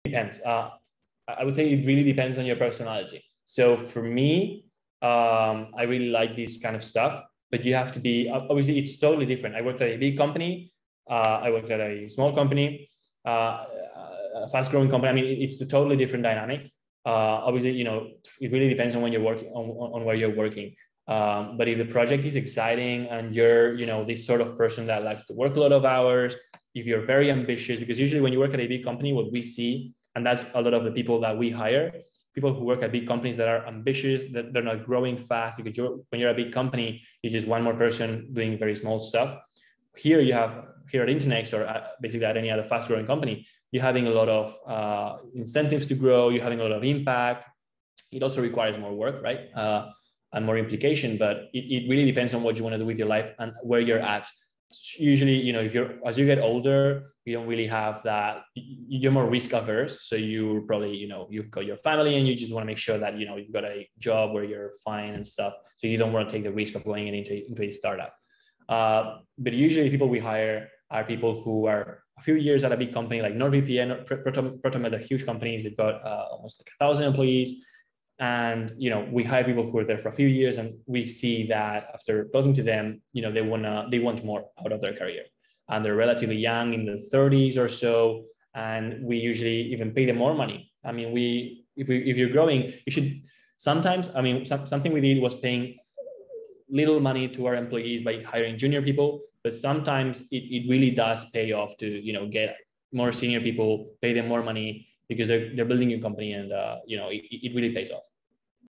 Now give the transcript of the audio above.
depends. I would say it really depends on your personality. So for me, I really like this kind of stuff, but you have to be, obviously it's totally different. I worked at a big company. I worked at a small company, a fast growing company. I mean, it's a totally different dynamic. Obviously, you know, it really depends on when you're working, on where you're working. But if the project is exciting and you're, you know, this sort of person that likes to work a lot of hours, if you're very ambitious, because usually when you work at a big company, what we see, and that's a lot of the people that we hire, people who work at big companies that are ambitious, that they're not growing fast, because when you're a big company, you're just one more person doing very small stuff. Here you have, here at Internxt, or basically at any other fast growing company, you're having a lot of incentives to grow, you're having a lot of impact. It also requires more work, right? And more implication, but it really depends on what you want to do with your life and where you're at. Usually, you know, as you get older, you don't really have that, you're more risk averse. So you probably, you know, you've got your family and you just want to make sure that, you know, you've got a job where you're fine and stuff. So you don't want to take the risk of going into a startup. But usually people we hire are people who are a few years at a big company like NordVPN, Protomed, are huge companies. They've got almost like 1,000 employees. And, you know, we hire people who are there for a few years, and we see that after talking to them, you know, they want more out of their career, and they're relatively young, in their 30s or so. And we usually even pay them more money. I mean, if you're growing, you should sometimes, I mean, something we did was paying little money to our employees by hiring junior people, but sometimes it really does pay off to, you know, get more senior people, pay them more money, because they're building your company, and you know, it really pays off.